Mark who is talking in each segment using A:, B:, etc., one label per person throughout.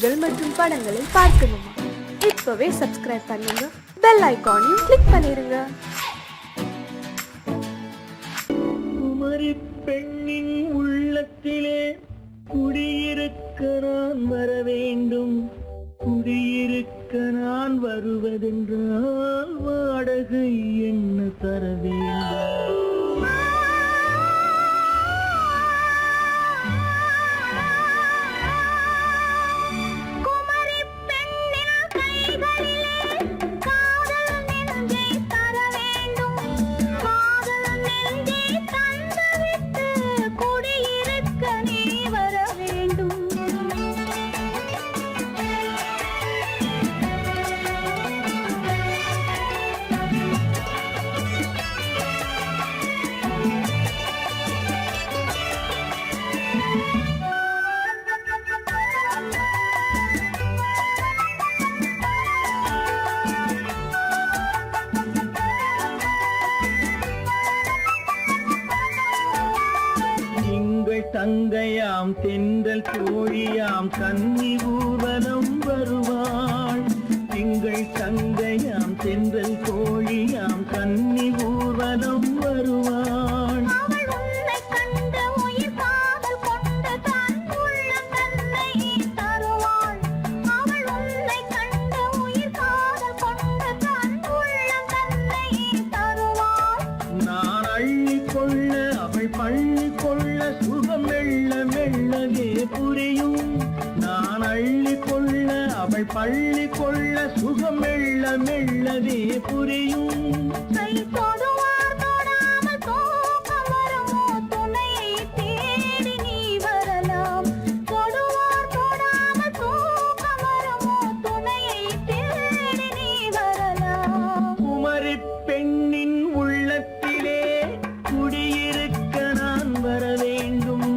A: கதைகள் மற்றும் படங்களை பார்க்கணுமா? இப்பவே சப்ஸ்கிரைப் பண்ணுங்க, பெல் ஐகானையும் கிளிக் பண்ணிருங்க.
B: குமரி பெண்ணின் உள்ளத்திலே குடியிருக்க நான் வர வேண்டும். குடியிருக்க நான் வருவதென்றால் வாடகை என்ன தர வேண்டும்? தங்கையாம் தென்றல் தோழியாம் கன்னி ஊர்வலம் வருவாள். திங்கள் தங்கையாம் தென்றல் தோழியாம் கன்னி ஊர்வலம் வருவாள். நான் அள்ளி கொள்ள அவள் பள்ளி கொள்ள சுகம் மெல்ல மெல்லவே புரியும். நான் அள்ளி கொள்ள அவள் பள்ளி கொள்ள சுகம் மெல்ல மெல்லவே புரியும். கை தொடுவார் தொடாமல் தூக்கம் வருமோ, துணையை தேடி நீ வரலாம். தொடுவார் தொடாமல் தூக்கம் வருமோ, துணையை தேடி நீ வரலாம். குமரி பெண்ணின் உள்ளத்திலே குடியிருக்க நான் வர வேண்டும்.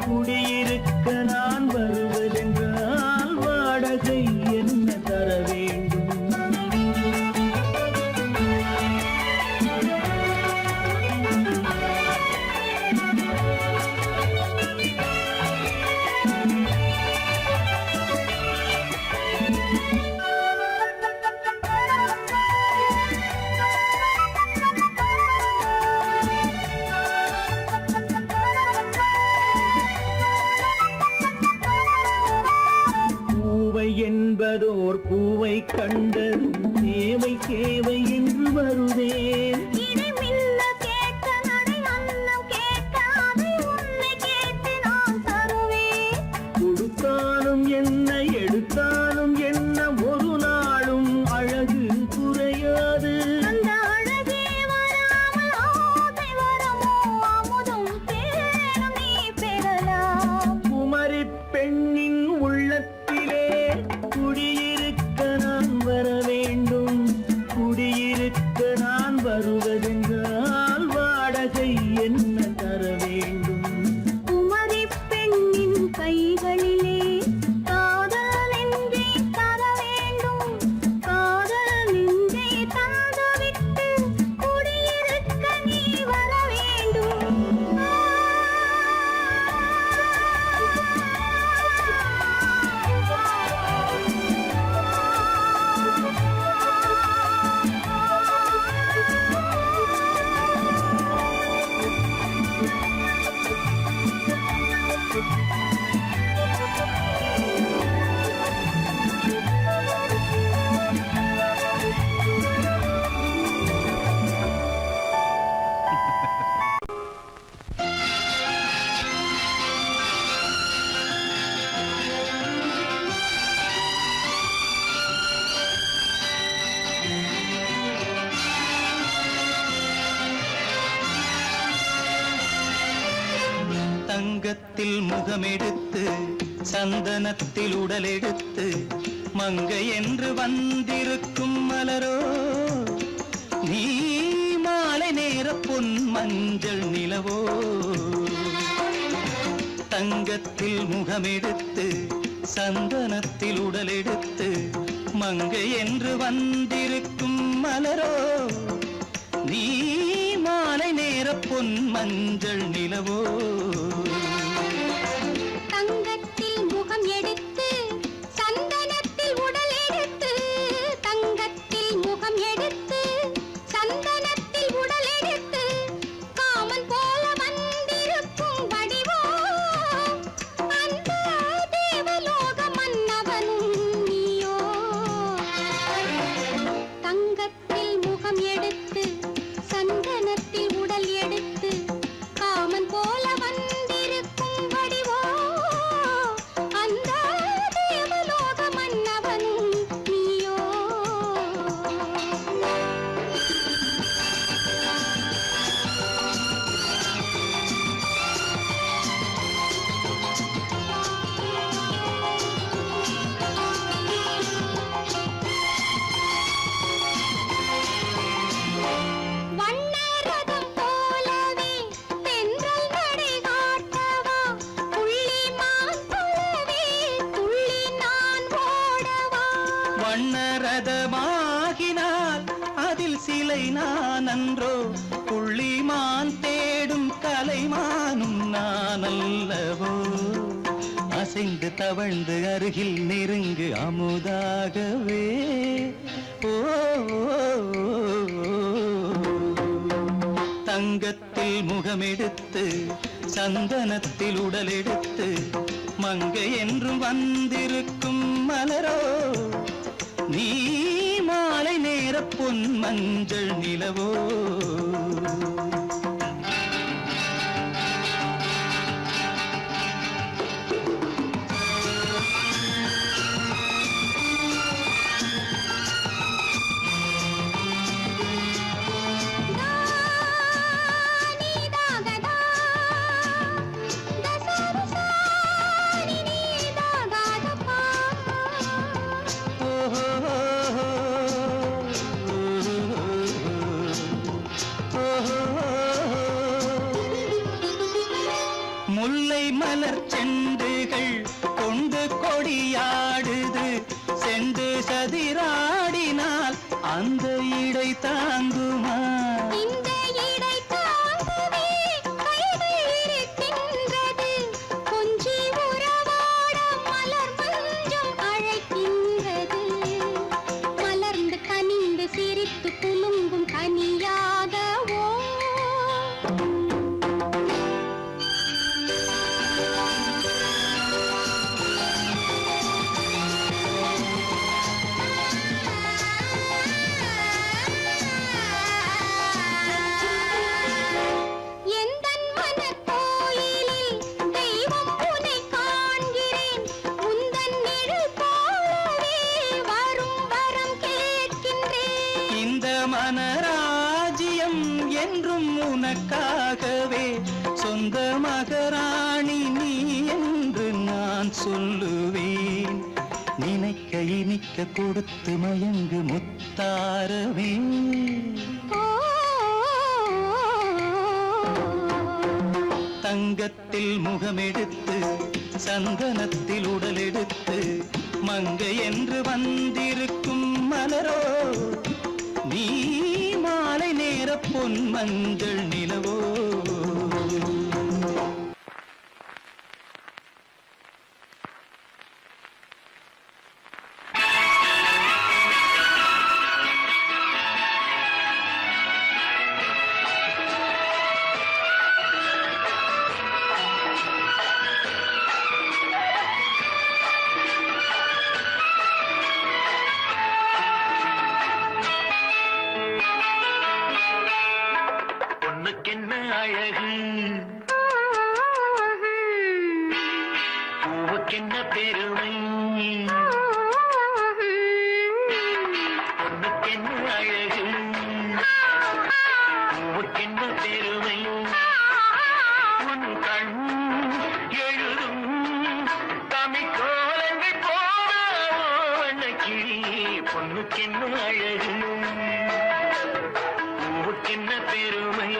B: குடியிருக்க நான் வருவதென்றால் வாடகை என்ன தர வேண்டும்? என்பதோர் பூவை கண்டதும் தேவை தேவை என்று வருவேன். கொடுத்தாலும் என்ன எடுத்தாலும் என்ன ஒரு நாளும் அழகு குறையாது. குமரி பெண்ணின் உள்ளத்திலே குடியிருக்க நான் வர வேண்டும். குடியிருக்க நான் வருவதென்றால் வாடகை என்ன தர வேண்டும்? குமரி பெண்ணின் கைகளிலே காதல் நெஞ்சை தர வேண்டும். காதல் நெஞ்சை தந்துவிட்டு குடியிருக்க நீ வர வேண்டும். தங்கத்தில் முகமெடுத்து சந்தனத்தில் உடலெடுத்து மங்கை என்று வந்திருக்கும் மலரோ, நீ மாலை நேர பொன் மஞ்சள் நிலவோ. தங்கத்தில் முகமெடுத்து சந்தனத்தில் உடலெடுத்து மங்கை என்று வந்திருக்கும் மலரோ, நீ மாலை நேர பொன் மஞ்சள் நிலவோ. தங்கத்தில் முகம் எடுத்து நன்றோ புள்ளிமான் தேடும் கலைமானும் நான் அல்லவோ அசைந்து தவழ்ந்து அருகில் நெருங்கு அமுதாகவே ஓ தங்கத்தில் முகமெடுத்து சந்தனத்தில் உடலெடுத்து மங்கை என்றும் வந்திருக்கும் மலரோ நீ மாலை நேர பொன் மஞ்சள் நிலவோ முல்லை மலர் செண்டுகள் கொண்டு கொடியாடுது செண்டு சதிராடினால் அந்த இடை தாங்குமா
C: இந்த இடை தாங்குவே கைது இருக்கின்றது கொஞ்சி உறவாட மலர் மஞ்சம் அழைக்கின்றது மலர்ந்து கனிந்து சிரித்து குலுங்கும் கனியாகவோ
B: மனராஜ்யம் என்றும் உனக்காகவே சொந்த மகராணி நீ என்று நான் சொல்லுவேன் நினைக்க இனிக்க கொடுத்து மயங்கு முத்தாரவே தங்கத்தில் முகமெடுத்து சந்தனத்தில் உடலெடுத்து மங்கை என்று வந்திருக்கும் மலரோ நீ மாலை நேர பொன் மஞ்சள் நிலவோ அழகு பூவுக்கென்ன பெருமை பொண்ணுக்கென்ன அழகு பூவுக்கென்ன பெருமை உன் கண் எழுதும் தமிழ்கோலங்கள் போன கிளி பொண்ணுக்கென்ன அழகு பூவுக்கென்ன பெருமை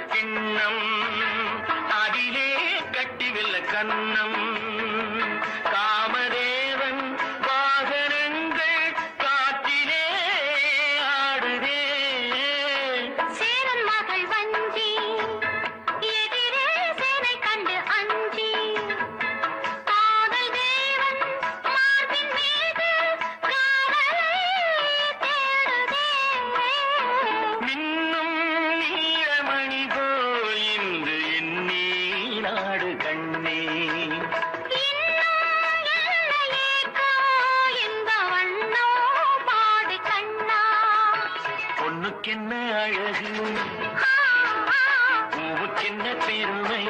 B: கிண்ணம் அதிலே கட்டிவில்ல கண்ணம் அழகு பூவுக்கென்ன பெருமை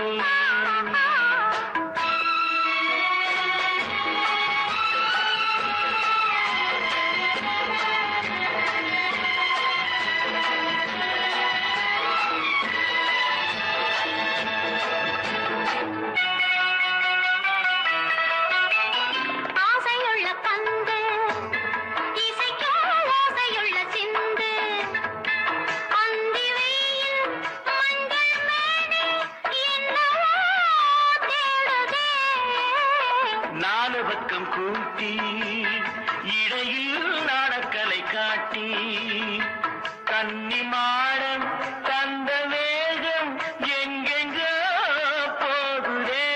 C: ஆசையுள்ள பந்து இசைக்கும் ஓசையுள்ள சிந்து அந்தி வெயில் மஞ்சள் மேனி என்னவோ தேடுதே
B: நாலு பக்கம் கூட்டி இடையில் நாடக்கலை காட்டி கன்னி மாடம் தந்த வேகம் எங்கெங்கோ போகுதே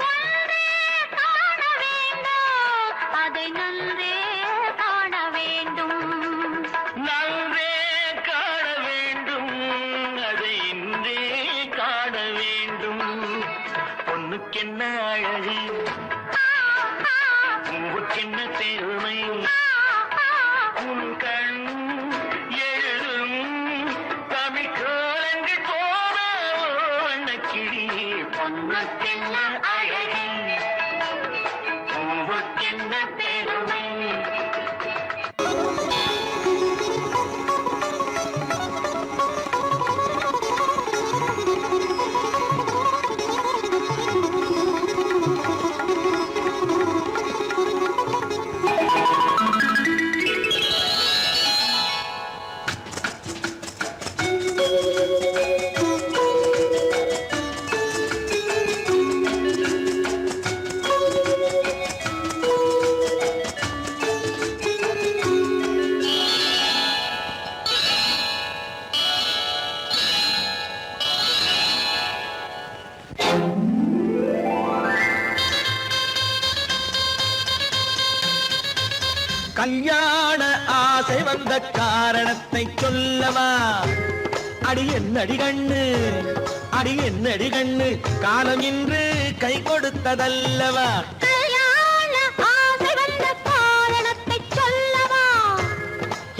C: ஒன்றே காண வேண்டும் அதை நன்றே காண வேண்டும்
B: நன்றே காண வேண்டும் அதை இன்றே காண வேண்டும் பொண்ணுக்கென்ன அழகு பூவுக்கென்ன பெருமை உன் கண் எழுதும் தமிழ் கோலங்கள் போல வண்ணக்கிளி பொண்ணுக்கென்ன அழகு பூவுக்கென்ன பெருமை
D: கல்யாண ஆசை வந்த காரணத்தை சொல்லவா? அடி என்னடி கண்ணு, அடி என்னடி கண்ணு, காலம் இன்று கை கொடுத்ததல்லவா?
C: கல்யாண ஆசை வந்த காரணத்தை சொல்லவா?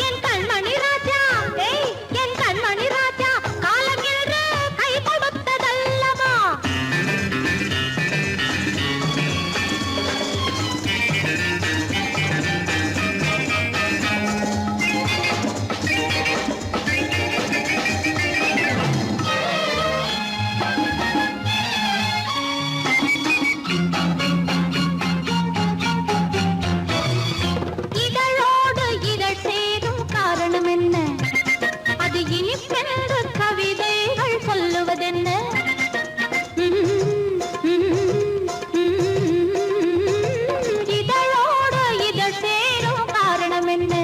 C: என் கண்மணி ராஜா, ஏய் என் கண்மணி ராஜா, காலம் என்று கை கொடுத்ததல்லவா? இதழோடு இதழ் சேரும் காரணம் என்ன? அது இனிப்பென்று கவிதைகள் சொல்லுவதென்ன? இதழோடு இதழ் சேரும் காரணம் என்ன?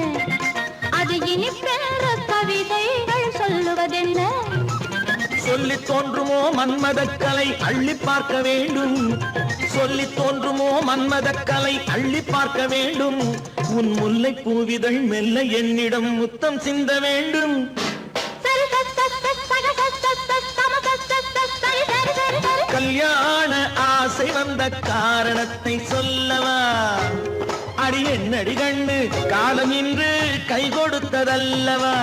C: அது இனிப்பென்று கவிதைகள் சொல்லுவதென்ன?
D: சொல்லி தோன்றுமோ மன்மதக்கலை அள்ளி பார்க்க வேண்டும், சொல்லி தோன்றுமோ மன்மதக்கலை அள்ளி பார்க்க வேண்டும். உன் முல்லை பூவிதழ் மெல்ல என்னிடம் முத்தம் சிந்த வேண்டும்.
C: சரி சரி சரி சரி சரி சரி சரி சரி சரி சரி சரி.
D: கல்யாண ஆசை வந்த காரணத்தை சொல்லவா? அடி என்னடி கண்ணு, காலம் இன்று கை கொடுத்ததல்லவா?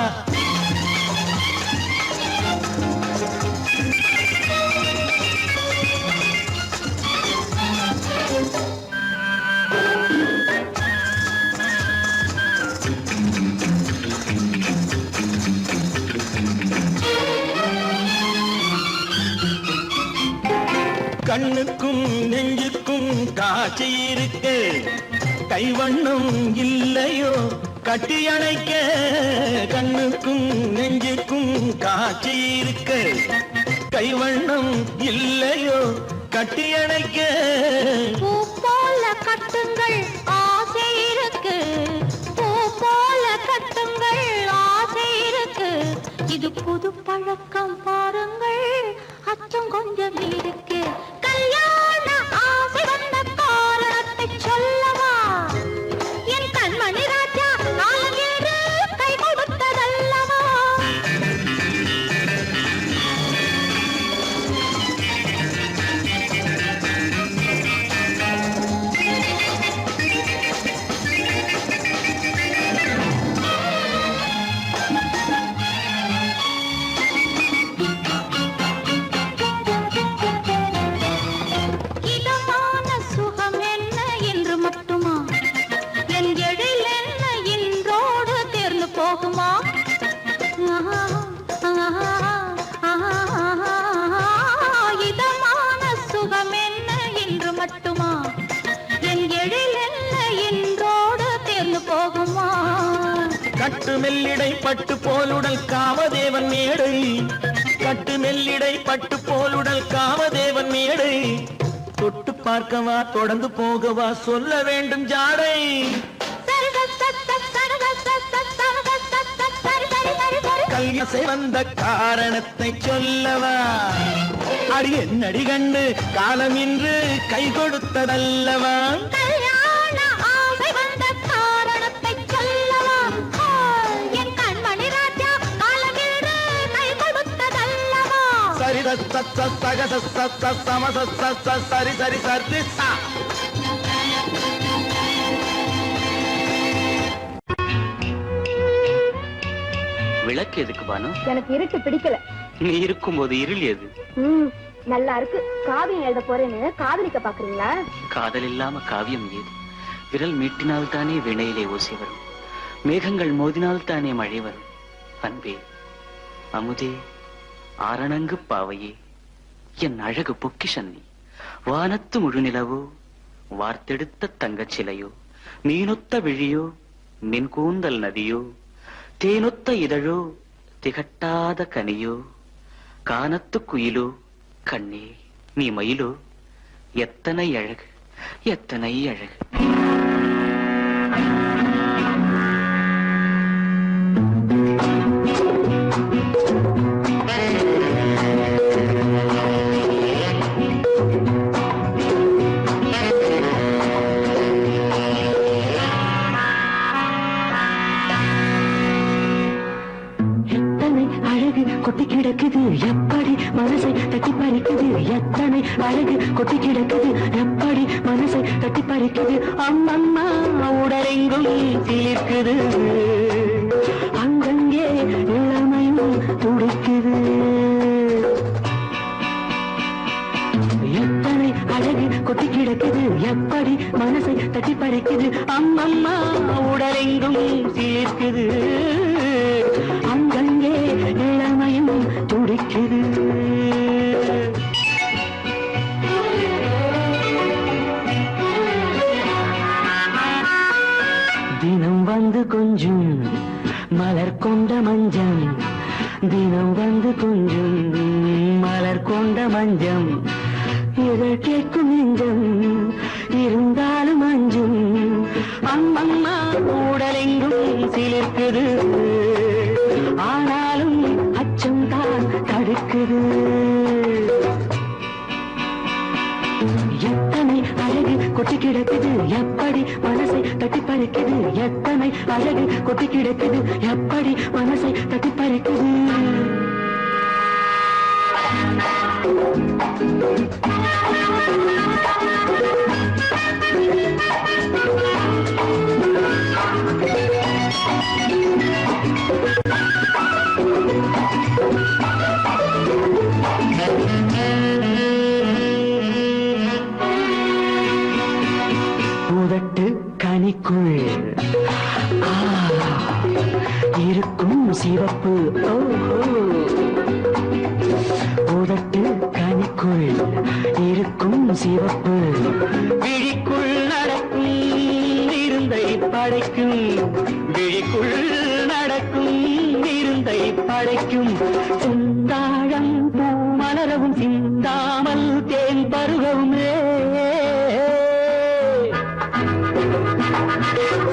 D: கண்ணுக்கும் நெஞ்சுக்கும் காட்சி இருக்கு, கைவண்ணம் இல்லையோ கட்டி அணைக்க? கண்ணுக்கும் நெஞ்சுக்கும் காட்சி இருக்கு, கைவண்ணம் இல்லையோ கட்டி அணைக்க?
C: பூ போல கட்டுங்கள் ஆசை இருக்கு, பூ போல கட்டுங்கள் ஆசை இருக்கு. இது புது பழக்கம் பாருங்கள், அச்சம் கொஞ்சம் இருக்கு. கல்யாண ஆசை வந்த காரணத்தை சொல்லவா? என் கண்மணி ராஜா, காலம் என்று கை கொடுத்ததல்லவா?
D: மெல்லிடை பட்டு போலுடல் காமதேவன் மேடை கட்டு மெல்லிடை பட்டு போலுடல் காமதேவன் மேடை தொட்டு பார்க்கவா தொடர்ந்து போகவா சொல்ல வேண்டும் ஜாடை கல்யாசை வந்த காரணத்தை சொல்லவா அடி என்னடி கண்டு காலம் இன்று கை கொடுத்ததல்லவா சரி சரி சரி சரி
E: விளக்கு எதுக்கு பானு?
C: எனக்கு இருட்டு பிடிக்கல.
E: நீ இருக்கும்போது இருள் எது?
C: நல்லா இருக்கு. காவியம் எழுத போறேன்னு காதலிக்க பாக்குறீங்களா?
E: காதல் இல்லாம காவியம் ஏது? விரல் மீட்டினால் தானே வினையிலே ஓசை வரும், மேகங்கள் மோதினால் தானே மழை வரும். அன்பே, அமுதே, ஆரணங்கு பாவையே, என் அழகு பொக்கிஷன்னி, வானத்து முழுநிலவோ, வார்த்தெடுத்த தங்கச் சிலையோ, மீனொத்த விழியோ, மின் கூந்தல் நதியோ, தேனொத்த இதழோ, திகட்டாத கனியோ, கானத்து குயிலோ, கண்ணே நீ மயிலோ, எத்தனை அழகு, எத்தனை அழகு.
F: கொட்டி கிடக்குது எப்படி மனசை தட்டி பறிக்குது, எத்தனை அழகு கொட்டி கிடக்குது எப்படி மனசை தட்டி பறிக்குது. அம்மம்மா உடலெங்கும் சிலிர்க்குது, அங்கங்கே இளமையும் துடிக்குது. எத்தனை அழகு கொட்டி கிடக்குது எப்படி மனசை தட்டி பறிக்குது. அம்மம்மா உடலெங்கும் சிலிர்க்குது, அங்கங்கே இளமையும் துடிக்குது. தினம் வந்து கொஞ்சம் மலர் கொண்ட மஞ்சம், தினம் வந்து கொஞ்சம் மலர் கொண்ட மஞ்சம், இதை கேட்கும் நெஞ்சம் இருந்தாலும் அஞ்சும். அம்மம்மா உடலெங்கும் சிலிர்க்குது, ஆனாலும் அச்சம் தான் தடுக்குது. எத்தனை அழகு கொட்டி கிடக்குது எப்படி மனசை தட்டி பறிக்குது, எத்தனை அழகு கொட்டி கிடக்குது எப்படி மனசை தட்டி பறிக்குது. உதட்டு கனிக்குள் இருக்கும் சிவப்பு, உதட்டு கனிக்குள் இருக்கும் சிவப்பு, விழிக்குள் நடக்கும் இருந்தை படைக்கும், விழிக்குள் நடக்கும் இருந்தை படைக்கும். சிந்தாழம் பூ மலரவும் சிந்தாமல் தேன் பருகவும்,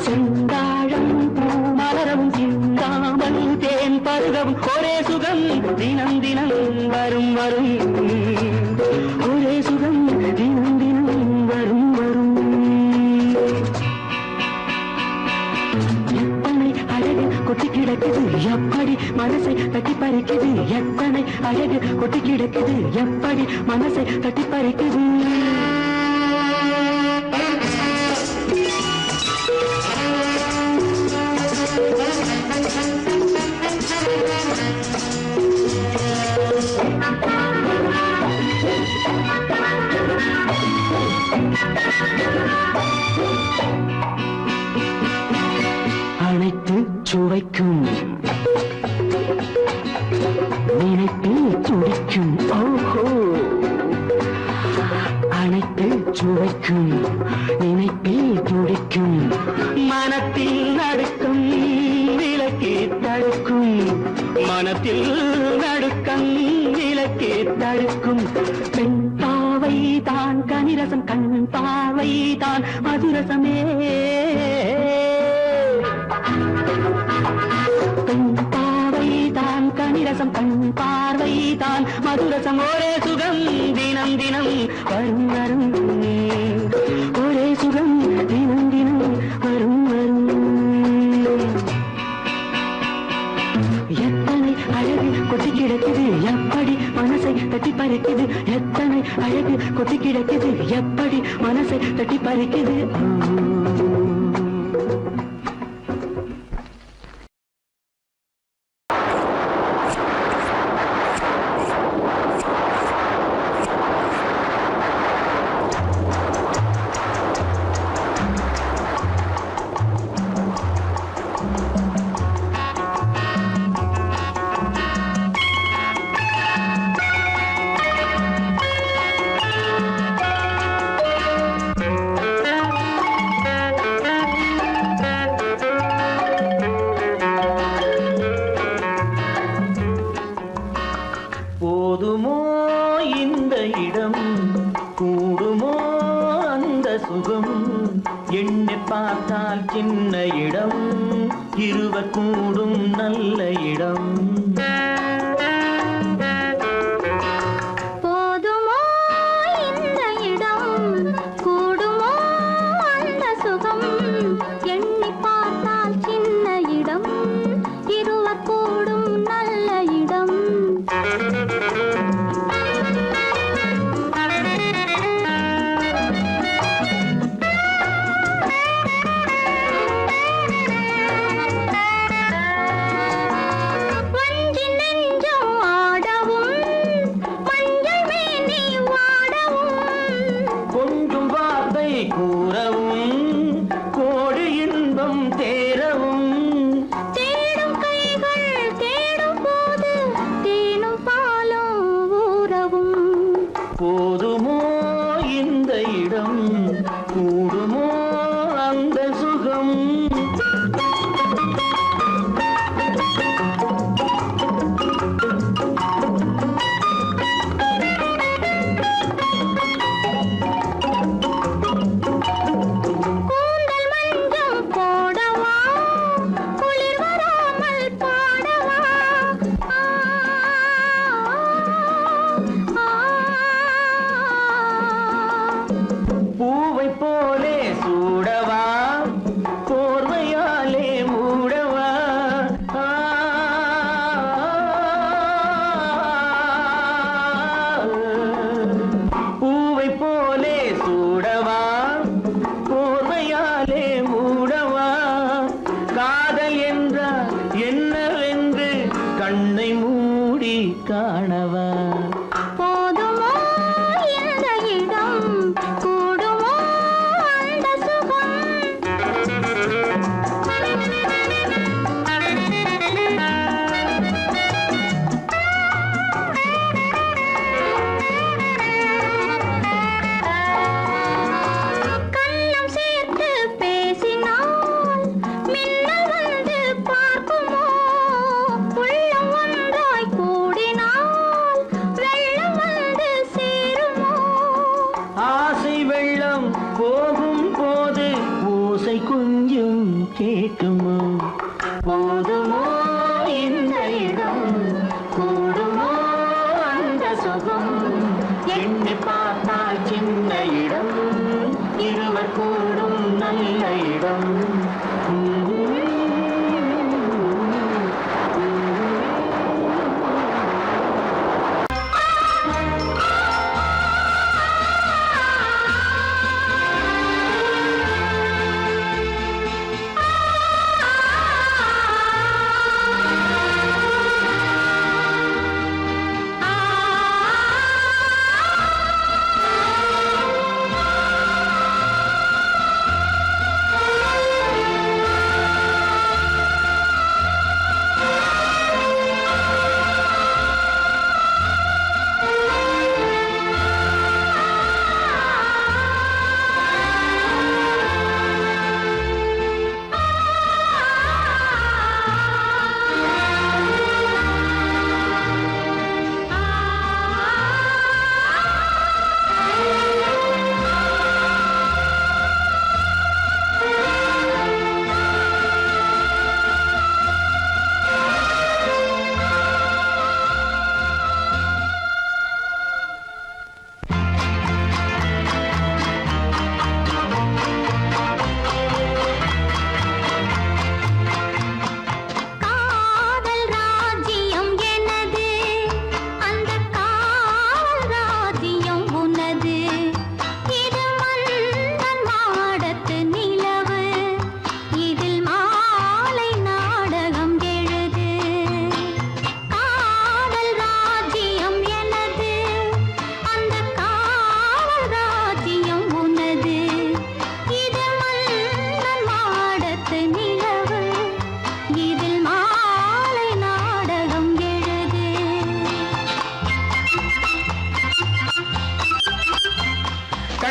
F: செந்தாழம் பூ மலரவும் சிந்தாமல் தேன் பருகவும், ஒரே சுகம் தினம் தினம் வரும் வரும், ஒரே சுகம் தினம் தினம் வரும் வரும். எத்தனை அழகு கொட்டி கிடக்குது எப்படி மனசை தட்டி பறிக்குது, எத்தனை அழகு கொட்டி கிடக்குது எப்படி மனசை தட்டி பறிக்குது. அனைத்து சுவைக்கும் நினைப்பில் துடிக்கும், ஓஹோ மனத்தில் நடுக்கம் விலக்கி தடுக்கும் பெண் பாவை தான் கனிரசம் கண் பாவை தான் மதுரசமே பெண் பாவை தான் கனிரசம் கண் பார்வை தான் மதுரசம் ஒரே சுகம் தினம் தினம் வரும் வரும் ஒரே சுகம் தினம் தினம் வரும் வரும் எத்தனை அழகு கொட்டி கிடக்குது எப்படி மனசை தட்டி பறிக்குது எத்தனை அழகு கொட்டி கிடக்குது எப்படி மனசை தட்டி பறிக்குது போதுமோ இந்த இடம் கூடுமோ அந்த சுகம் எண்ணி பார்த்தால் சின்ன இடம் இருவர் கூடும் நல்ல இடம்
C: போதுமோ இந்த இடம் கூடுமோ அந்த சுகம் எண்ணி பார்த்தால் சின்ன இடம் இருவர் கூடும் நல்ல இடம்
F: கூறவும் கோடி இன்பம் தேரவும்
C: தேடும் கைகள் தேடும் போது தேனும் பாலும் ஊறவும்
F: போதுமோ இந்த இடம் கூடுமோ அந்த சுகம் பூவை போலே சூடவா போர்வையாலே மூடவா பூவை போலே சூடவா போர்வையாலே மூடவா காதல் என்றால் என்னவென்று கண்ணை மூடி காணவா
C: போதுமோ இந்த இடம் கூடுமோ அந்த சுகம் கண்ணம் சேர்த்து பேசினால் மின்னல் வந்து பார்க்குமோ உள்ளம் ஒன்றாய் கூடினால்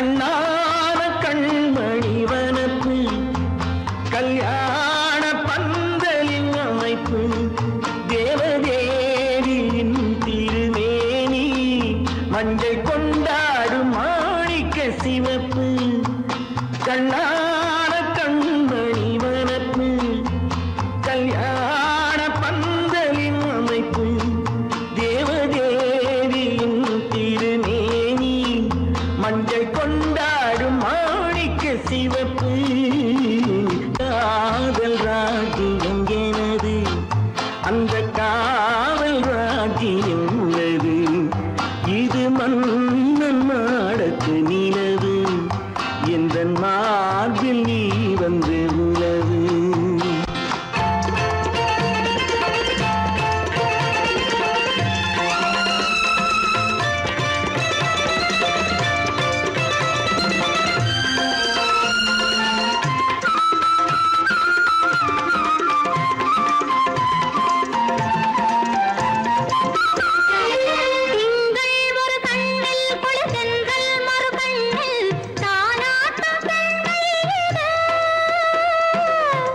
D: கண்ணான கண்மணி வனப்பு கல்யாண பந்தலின் அமைப்பு தேவதேவியின் திருமேனி மஞ்சள் கொண்டாடும் மாணிக்க சிவப்பு கண்ணான கண்மணி வனப்பு கல்யாண பந்தலின் அமைப்பு தேவதேவியின் திருமேனி மஞ்சள் கொண்டாடும் மாணிக்க சிவப்பு காதல் ராஜ்யம் எனது அந்த காவல் ராஜ்யம் உள்ளது இது மன்னன் மாடத்து நிலவு எந்த மார்பில் நீ வந்து உலவு
C: திங்கள் ஒரு கண்ணில் குளிர்தென்றல் மறு கண்ணில் தானாட்டும் பெண்கள் இது.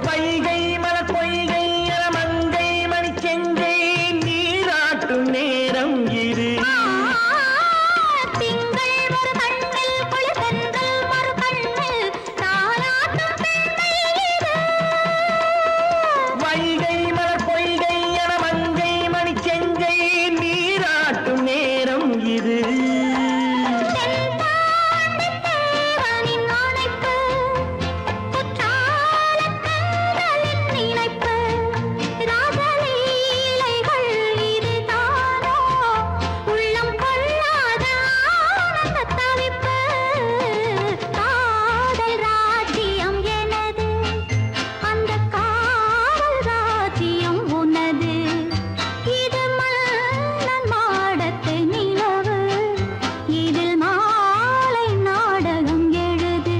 D: வைகை மலர் பொய்கை மங்கை மணிச்செங்கை நீராட்டும் நேரம் இது
C: திங்கள் ஒரு கண்ணில் குளிர்தென்றல் மறு கண்ணில் தானாட்டும் பெண்கள் இது.
D: வைகை மலர் பொய்கை மங்கை மணிச்செங்கை நீராட்டும் நேரம் இது
C: தென்பாண்டித் தேவனின் ஆணைப்பு, குற்றாலக் கண்களின் நினைப்பு, ராசலீலைகள் இதுதானோ, உள்ளம் கொள்ளாத ஆனந்தத் தவிப்பு. காதல் ராஜ்யம் எனது, அந்தக் காவல் ராஜ்யம் உனது. இது மன்னன் மாடத்து நிலவு, இதில் மாலை நாடகம் எழுது.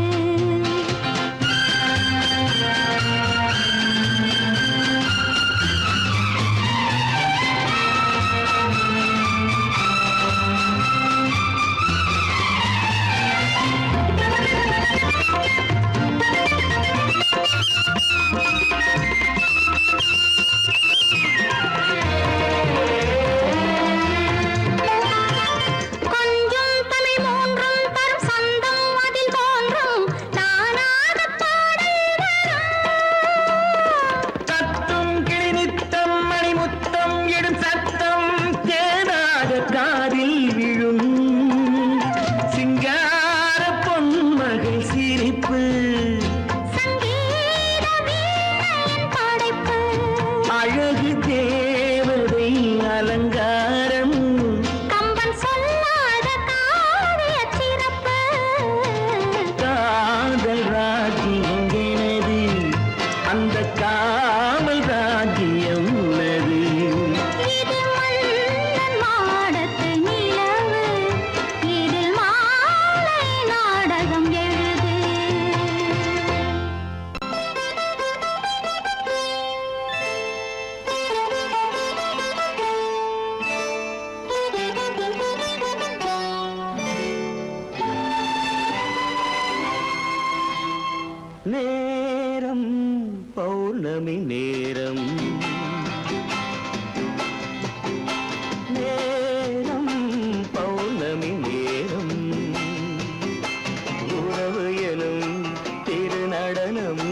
C: கொஞ்சம் தமிழ் மூன்றும் தரும் சந்தம் அதில் தோன்றும் தானாகப் பாடல் வரும்.
D: தத்தும் கிளி நித்தம் மணிமுத்தம் எடும் சத்தம் தேனாக காதில் விழும் சிங்கார பொன்மகள் சிரிப்பு
C: சங்கீத வீணையின் படைப்பு,
D: அழகு தேவதை அலங்காரம்
C: கம்பன் சொல்லாத காவியச் சிறப்பு.
D: காதல் ராஜ்யம் எனது அந்த காவல் ராஜ்யம் உள்ளது
C: இது மன்னன் மாடத்து நிலவு, இதில் மாலை நாடகம் எழுது.
D: நேரம் பௌர்ணமி நேரம் நேரம் பௌர்ணமி நேரம் உறவு எனும் திருநடனம்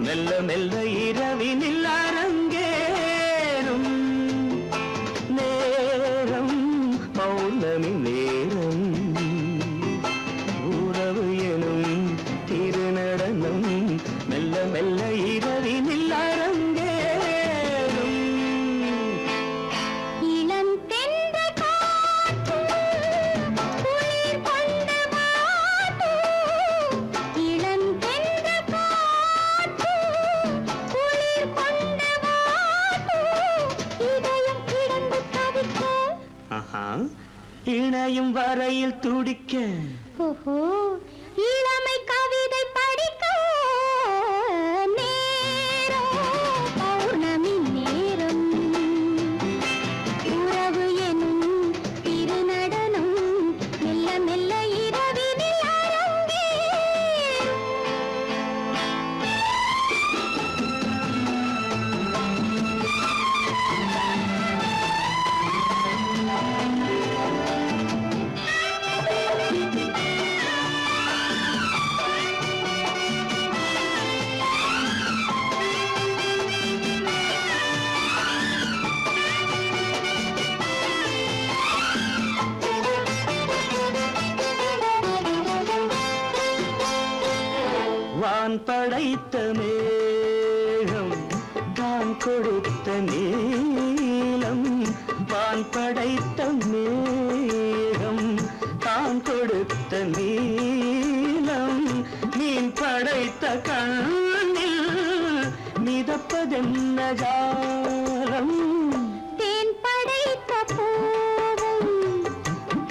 D: மெல்ல மெல்ல இரவினில் அரங்கேறும் நேரம் பௌர்ணமி நேரம் உறவு எனும் திருநடனம் மெல்ல மெல்ல இரவினில் அரங்கேறும்
C: இளந்தென்றல் காற்று குளிர் கொண்ட வாட்டு, இளந்தென்றல் காற்று குளிர் கொண்ட வாட்டு, இதயம் கிடந்து தவிக்க.
D: ஆஹா, இணையும் வரையில் துடிக்க
C: ஓஹோ, இளமை கவிதை படிக்க. நேரம் பௌர்ணமி நேரம், உறவு எனும் திருநடனம் மெல்ல மெல்ல இரவினில் அரங்கேறும்.
D: படைத்த மேகம் தான் கொடுத்த நீலம் வான் படைத்த மேகம் தான் கொடுத்த நீலம் மீன் படைத்த கண்ணில் மிதப்பதென்ன ஜாலம்
C: தேன் படைத்த பூவும்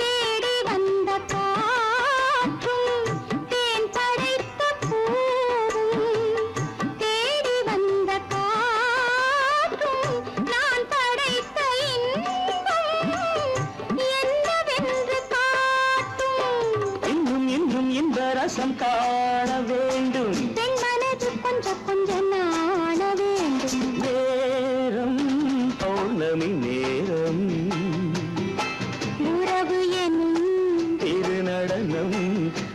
C: தேடி வந்த காற்றும் தேன் படைத்த பூவும் தேடி வந்த காற்றும் நான் படைத்த இன்பம் என்னவென்று காட்டும்
D: இன்னும் இன்னும் இன்ப ரசம் காண வேண்டும்
C: பெண் மனது கொஞ்சம் கொஞ்சம் நாண வேண்டும்
D: நேரம் பௌர்ணமி நேரம்
C: உறவு எனும்
D: திருநடனம்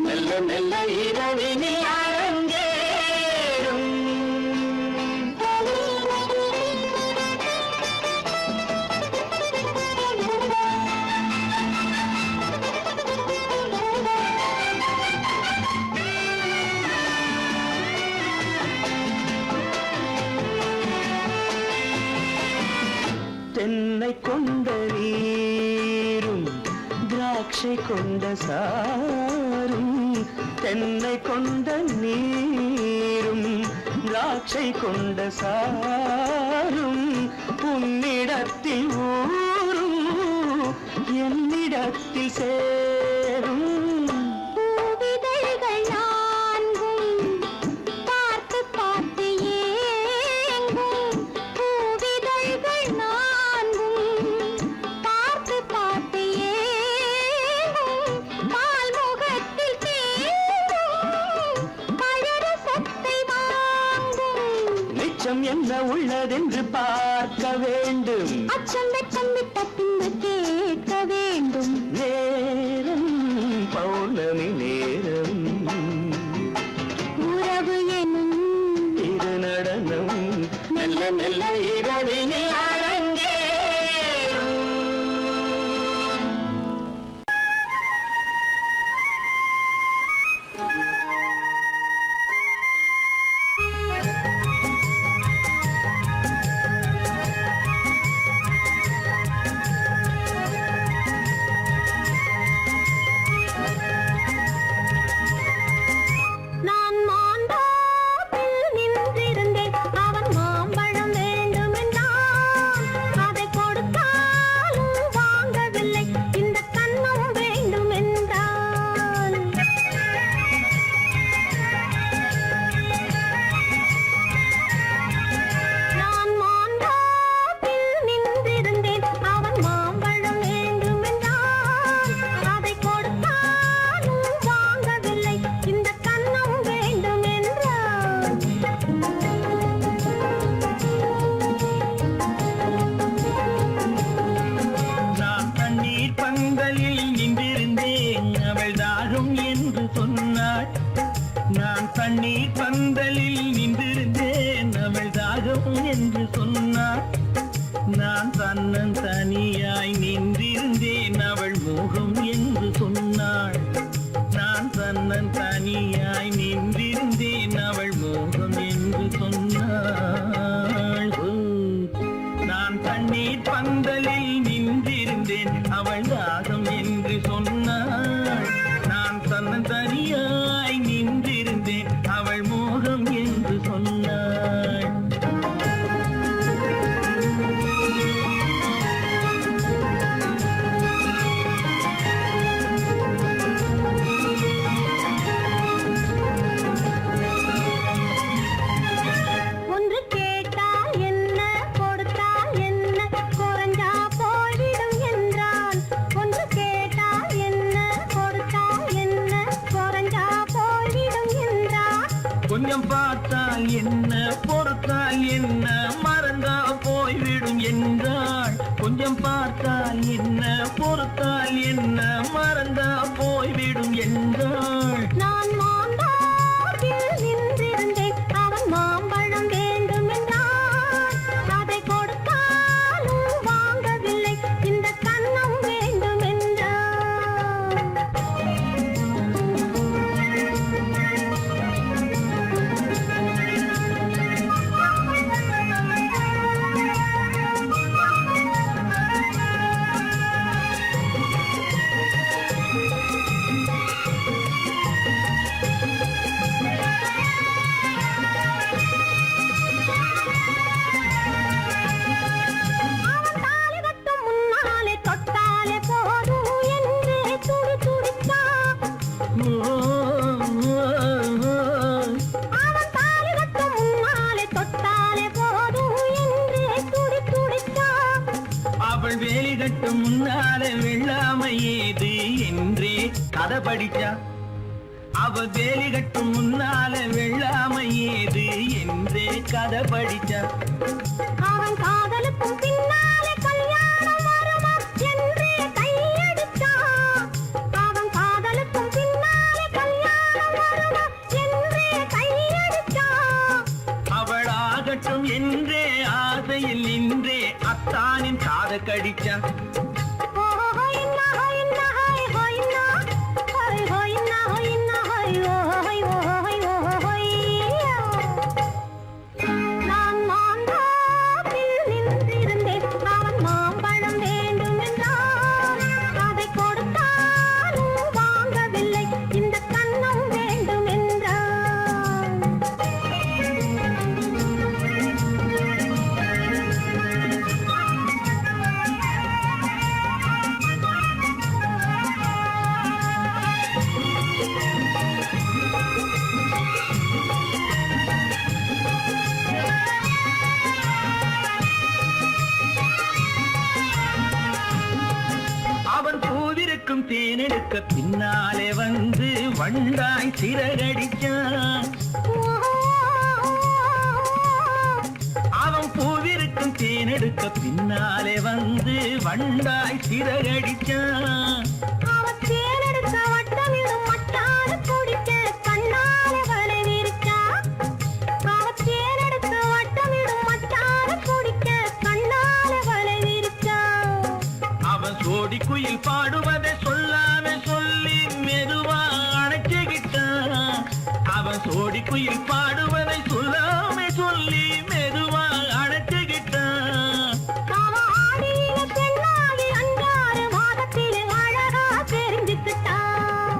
D: மெல்ல மெல்ல இரவினில் அரங்கேறும் தென்னை கொண்ட நீரும் திராட்சை கொண்ட சாரும் தென்னை கொண்ட நீரும் திராட்சை கொண்ட சாரும் உன்னிடத்தில் ஊரும் என்னிடத்தில் சேரும்
C: பூவிதழ்கள் நான்கும் பார்த்து பார்த்து ஏங்கும் பூவிதழ்கள் நான்கும் பார்த்து பார்த்து ஏங்கும் பால்முகத்தில் தேங்கும் பழரசத்தை வாங்கும்
D: நிச்சம் என்ன உள்ளதென்று பார்க்க வேண்டும்
C: அச்சம் வெச்சம் விட்ட பின்பு கேட்க வேண்டும்
D: நேரம் பௌர்ணமி நேரம்
C: உறவு எனும்
D: திருநடனம் மெல்ல மெல்ல இரவினில் அரங்கேறும்
C: நான் மாந்தோப்பில் நின்றிருந்தேன் அவன் மாம்பழம் வேண்டுமென்றான் அதை கொடுத்தாலும் வாங்கவில்லை இந்த கண்ணம் வேண்டுமென்றான் நான் மாந்தோப்பில் நின்றிருந்தேன் அவன் மாம்பழம் வேண்டுமென்றான் அதை கொடுத்தாலும் வாங்கவில்லை இந்த கண்ணம் வேண்டுமென்றான்
D: நான் தண்ணீர் பந்தலில் நின்றிருந்தேன் அவள் தாகம் என்று சொன்னாள் நான் தண்ணீர் பந்தலில் நின்றிருந்தேன் அவள் தாகம் என்று சொன்னாள் நான் தன்னன் தனியாய் நின்றிருந்தேன் அவள் மோகம் என்று சொன்னாள் நான் தன்னன் தனியாய் நின்றிருந்தேன் அவள் மோகம் என்று சொன்னாள் ஓ, நான் தண்ணீர் பந்தலில் நின்றிருந்தேன் அவள் தாகம் என்று சொன்னாள் நான் தன்னன் தனியாய் நின்றிருந்தேன் அவள் மோகம் என்று சொன்னாள்
C: ஒன்று கேட்டால் என்ன கொடுத்தால் என்ன குறைஞ்சா போய்விடும் என்றான் ஒன்று கேட்டால் என்ன கொடுத்தால் என்ன குறைஞ்சா போய்விடும் என்றான்
D: கொஞ்சம் பார்த்தால் என்ன பொறுத்தால் என்ன மறந்தா போய்விடும் என்றாள் கொஞ்சம் பார்த்தால் என்ன பொறுத்தால் என்ன மறந்தா போய்விடும் என்றாள்
C: நான் மாந்தோப்பில் நின்றிருந்தேன் அவன் மாம்பழம் வேண்டுமென்றான் அதை கொடுத்தாலும் வாங்கவில்லை இந்த கண்ணம் வேண்டுமென்றான்
D: கட்டும் முன்னால வெள்ளாமை ஏது என்றே கதை படிச்சா. அவ வேலி கட்டும் முன்னால வெள்ளாமை ஏது என்றே கதை படிச்சா.
C: அவன் காதலுக்கும் பின்னாலே கல்யாணம் வருமா என்றே கையடிச்சான். அவன் காதலுக்கும் பின்னாலே கல்யாணம் வருமா என்றே கையடிச்சான்.
D: அவளாகட்டும் என்றே ஆசையில் நின்றே அத்தானின் காத கடிச்சா.
C: நான் மாந்தாப்பில் நின்றிருந்தேன். அவன் மாம்பழம் வேண்டும் என்றான். அதை கொடுத்தாலும் வாங்கவில்லை. இந்த கன்னம் வேண்டும் என்றான்.
D: அவன் பூவிருக்கும் தேனெடுக்க பின்னாலே வந்து வண்டாய் சிறகடிச்சான். அவன் பூவிருக்கும் தேனெடுக்க பின்னாலே வந்து வண்டாய் சிறகடிச்சான்.
C: அவன் தேனெடுக்க வட்டமிடும் மட்டான குடிக்க கண்ணாலே வலை விரிச்சான். அவன் தேனெடுக்க வட்டமிடும் மட்டான குடிக்க கண்ணாலே வலை விரிச்சான்.
D: அவன் சோடி குயில் பாடுவதை சொல்லாம சொல்லி மெதுவா அணைச்சுக்கிட்டான். அவன் சோடி குயில் பாடுவதை சொல்லாம சொல்லி மெதுவா அணைச்சுக்கிட்டான்.
C: அவன் ஆடியில பெண்ணாகி 5-6 மாதத்திலே அழகா தெரிஞ்சுக்கிட்டான்.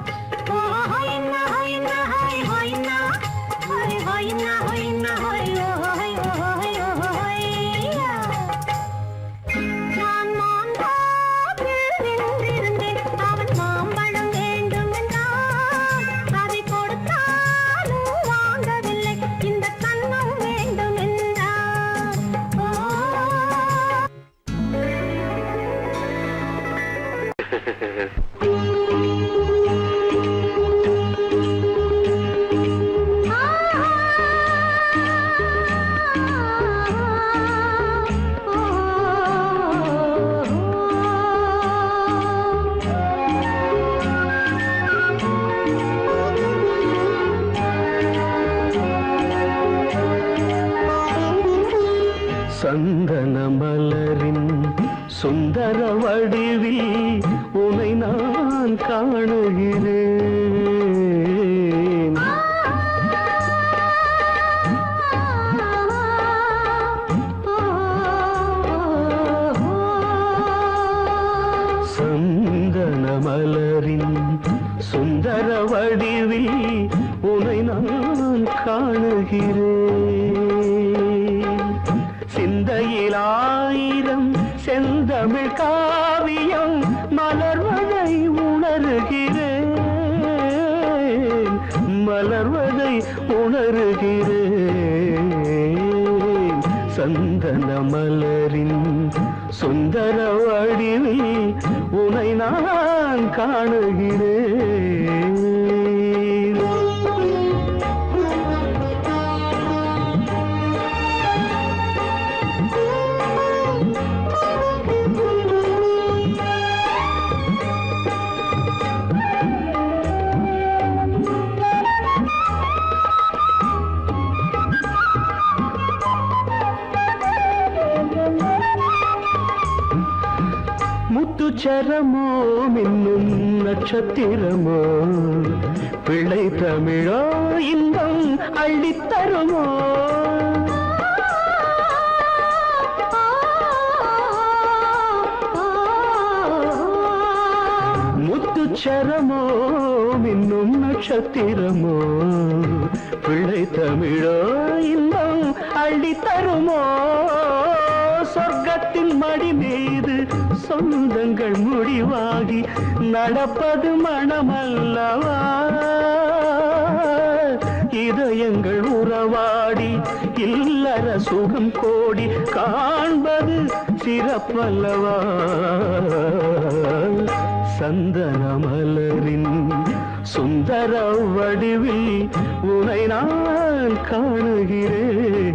C: ஹொய்னா ஹொய்னா ஹொய் ஹொய்னா ஹொய் ஹொய்னா ஹொய்னா ஹொய் ஹொய் ஹொய் ஹொய்யா. நான் மாந்தாப்பில் நின்றிருந்தேன். அவன் மாம்பழம் வேண்டும் என்றான். அதை கொடுத்தாலும் வாங்கவில்லை. இந்த கன்னம் வேண்டும் என்றான்.
F: சந்தன மலரின் சுந்தர வடிவில் உனை நான் காணுகிறேன். சந்தன மலரின் சுந்தர வடிவில் உனை நான் காணுகிறேன். சிந்தையில் 1000 செந்தமிழ் காவியம் மலர்வதை உணர்கிறேன். மலர்வதை உணர்கிறேன். சந்தன மலரின் சுந்தர வடிவில் உனை நான் காணுகிறேன். முத்துச்சரமோ மின்னும் நட்சத்திரமோ பிள்ளை தமிழோ இன்பம் அள்ளித்தருமோ. முத்துச்சரமோ மின்னும் நட்சத்திரமோ பிள்ளை தமிழோ இன்பம் அள்ளித்தருமோ. சொர்க்கத்தின் மடி மீது சொந்தங்கள் முடிவாகி நடப்பது மனமல்லவா. இதயங்கள் உறவாடி இல்லற சுகம் கோடி காண்பது
G: சிறப்பல்லவா சந்தன மலரின் சுந்தர வடிவில் உனை நான் காணுகிறேன்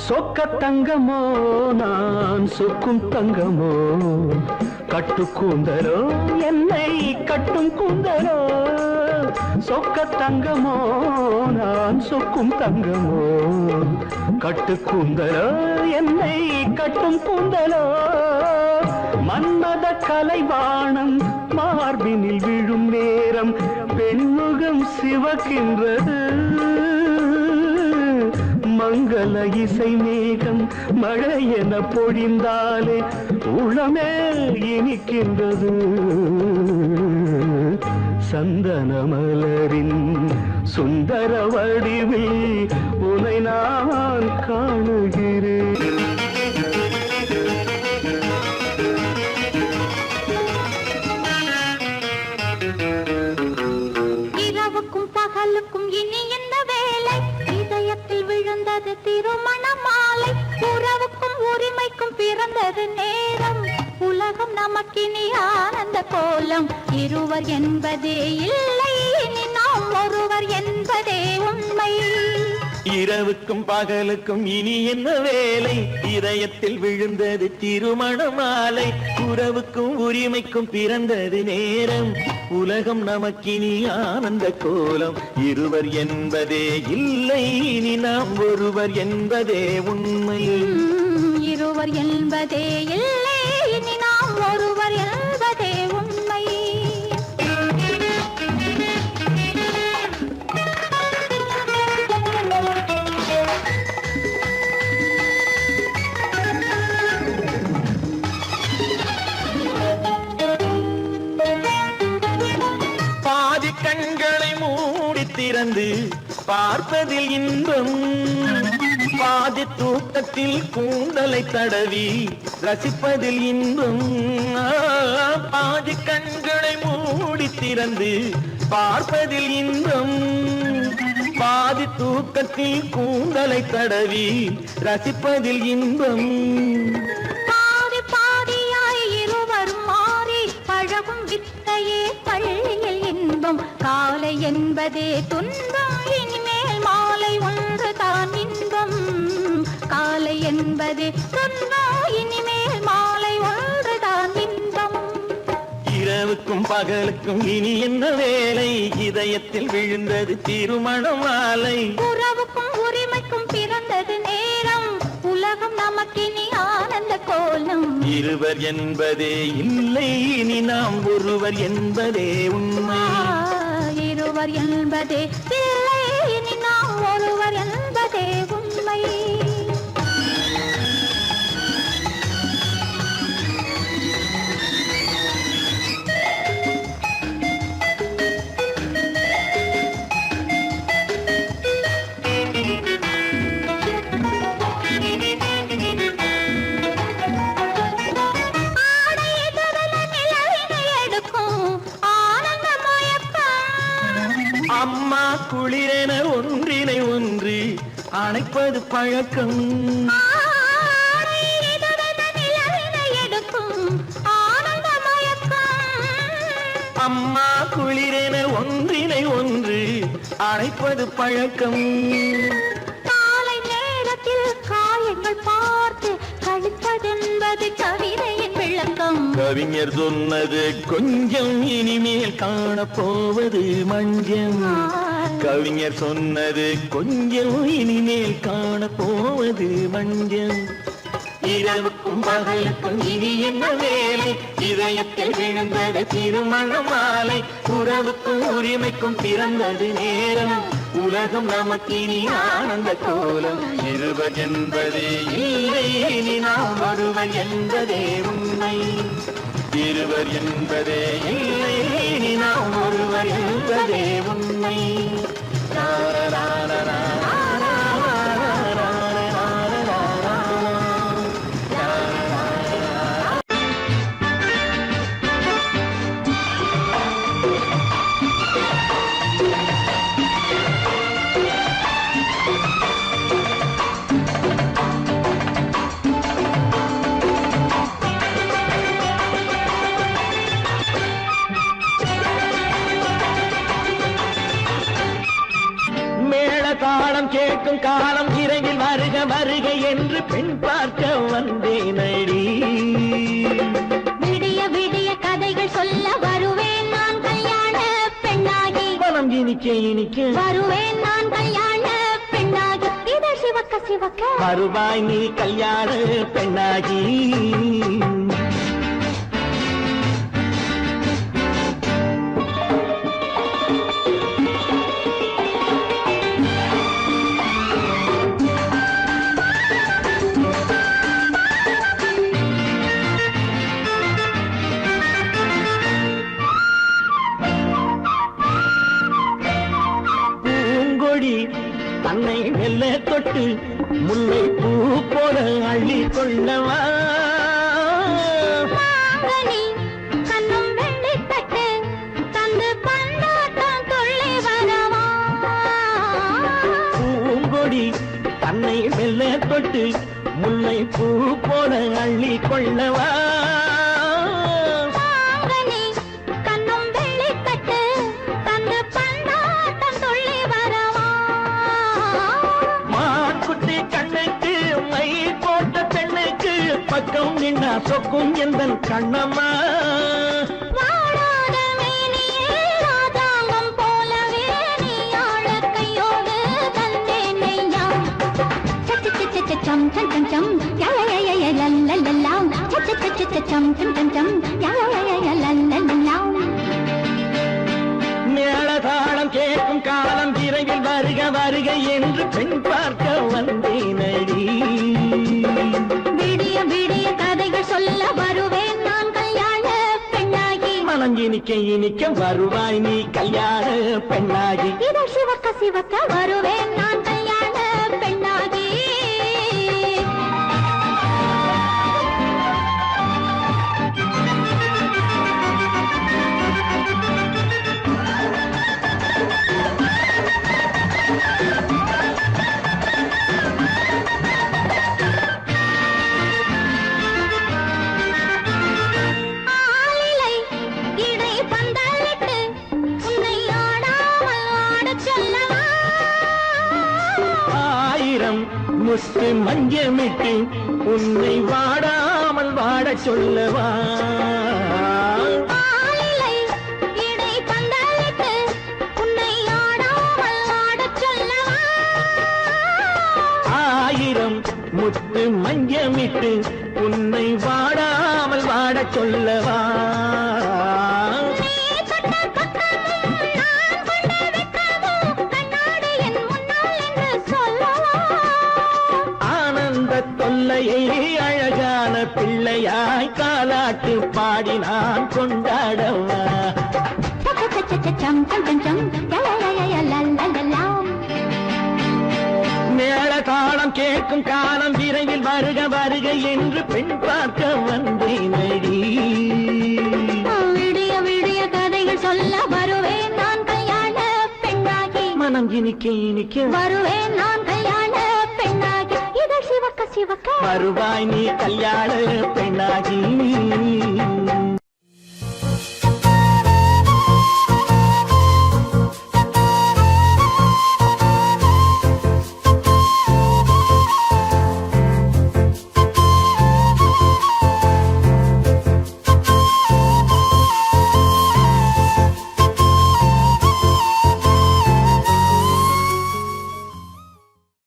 G: சொக்க தங்கமோ நான் சொக்கும் தங்கமோ கட்டு கூந்தலோ என்னை கட்டும் கூந்தலோ சொக்க தங்கமோ நான் சொக்கும் தங்கமோ கட்டு கூந்தலோ என்னை கட்டும் கூந்தலோ மன்மத கலைவாணம் மார்பினில் விழும் நேரம் பெண்முகம் சிவக்கின்றது மங்கள இசை மேகம் மழை என பொழிந்தாலே உளமே இனிக்கின்றது சந்தன மலரின் சுந்தர வடிவில் உனை நான் காணுகிறேன்
C: இரவுக்கும் பகலுக்கும் இனி என்ன வேலை இதயத்தில் விழுந்தது திருமண மாலை உறவுக்கும் உரிமைக்கும் பிறந்தது நேரம் உலகம் நமக்கினி ஆனந்த கோலம் இருவர் என்பதே இல்லை இனி நாம் ஒருவர் என்பதே உண்மை
D: இரவுக்கும் பகலுக்கும் இனி என்ன வேலை இதயத்தில் விழுந்தது திருமண மாலை உறவுக்கும் உரிமைக்கும் பிறந்தது நேரம் உலகம் நமக்கினி ஆனந்த கோலம் இருவர் என்பதே இல்லை இனி நாம் ஒருவர் என்பதே உண்மை
C: இருவர் என்பதே இல்லை இனி நாம் ஒருவர் என்பதே உண்மை
D: பாதி கண்களை மூடி திறந்து பார்ப்பதில் இன்பம் பாதி தூக்கத்தில் கூந்தலை தடவி ரசிப்பதில் இன்பம் பாதி கண்களை மூடி திறந்து பார்ப்பதில் இன்பம் பாதி தூக்கத்தில் கூந்தலை தடவி ரசிப்பதில் இன்பம்
C: பாதி பாதியாய் இருவர் மாறி பழகும் வித்தையே பள்ளியில் இன்பம் காலை என்பதே துன்பம் இனிமேல் மாலை ஒன்று தான் இன்பம் காலை என்பதே துன்பம் இனிமேல் மாலை ஒன்று தான் இன்பம்
D: இரவுக்கும் பகலுக்கும் இனி என்ன வேலை இதயத்தில் விழுந்தது திருமண மாலை
C: உறவுக்கும் உரிமைக்கும் பிறந்தது நேரம் உலகம் நமக்கினி ஆனந்த கோலம்
D: இருவர் என்பதே இல்லை இனி நாம் ஒருவர் என்பதே உண்மை
C: இருவர் என்பதே இல்லை இனி நாம் ஒருவர் என்பதே உண்மை
D: அம்மா குளிரென ஒன்றினை ஒன்று அணைப்பது பழக்கம் அம்மா குளிரென ஒன்றினை ஒன்று அணைப்பது பழக்கம்
C: காலை நேரத்தில் காயங்கள் பார்த்து கழிப்பதென்பது கவிதையின் விளக்கம்
D: கவிஞர் சொன்னது கொஞ்சம் இனிமேல் காணப்போவது மஞ்சம் கவிஞர் சொன்னது கொஞ்சம் இனிமேல் காண போவது மஞ்சள். இரவுக்கும் பகலுக்கும் இனி என்ன வேலை, இதயத்தில் விழுந்தது திருமண மாலை. உறவுக்கும் உரிமைக்கும் பிறந்தது நேரம், உலகம் நமக்கினி ஆனந்த கோலம். இருவர் என்பதே இல்லை, இனி நாம் ஒருவர் என்பதே உண்மை. இருவர் என்பதே இல்லை, இனி நாம் ஒருவர் என்பதே உண்மை. தாளம் கேட்கும் காலம் விரைவில் வருக வருக என்று பெண் பார்க்க வந்தேனடி.
C: விடிய விடிய கதைகள் சொல்ல வருவேன் நான் கல்யாண பெண்ணாகி.
D: மனம் இனிக்க இனிக்க
C: வருவேன் நான் கல்யாண பெண்ணாகி. இதழ் சிவக்க சிவக்க
D: வருவாய் நீ கல்யாண பெண்ணாகி. தன்னை வெல்ல தொட்டு முல்லை பூ போல அள்ளி கொள்ளவா.
C: கண்ணும் வெள்ளி தட்டு தந்து பந்தாட்டம் துள்ளி வரவா.
D: பூங்கொடி தன்னை வெல்ல தொட்டு முல்லை பூ போல அள்ளி கொள்ளவா. பக்கம் நின்னா சொக்கும் எந்தன் கண்ணம்மா.
C: வாழாத மேனியே ராஜாங்கம் போலவே நீ ஆழ கையோடு தந்தேன் நெய்யா. சம் சம் சம் சம் யய லல்லல்லாம். சம் சம் சம் யய லல்லல்லாம்.
D: மேளதாளம் கேட்கும் காலம் விரைவில் வருக வருக என்று பெண் பார்க்க வந்தேனடி.
C: விடிய விடிய கதைகள் சொல்ல வருவேன் நான் கல்யாண பெண்ணாகி.
D: மனம் இனிக்க இனிக்க வருவாய் நீ கல்யாண பெண்ணாகி.
C: இதழ் சிவக்க சிவக்க வருவேன் நான் கல்யாண பெண்ணாகி.
D: முத்து மஞ்சமிட்டு உன்னை வாடாமல் வாட சொல்லவா. ஆயிரம் முத்து மஞ்சமிட்டு உன்னை வாடாமல் வாட சொல்லவா. தொல்லையை அழகான பிள்ளையாய் காலாட்டு பாடி நான் கொண்டாடவா. மேள தாளம் கேட்கும் காலம் விரைவில் வருக வருக என்று பெண் பார்க்க வந்தேனடி.
C: விடிய விடிய கதைகள் சொல்ல வருவேன் நான் கல்யாண பெண்ணாகி.
D: மனம் இனிக்க இனிக்க
C: வருவேன் நான் கல்யாண பெண்ணாகி. இதழ் சிவக்க சிவக்க
D: வருவாய் நீ கல்யாண பெண்ணாகி.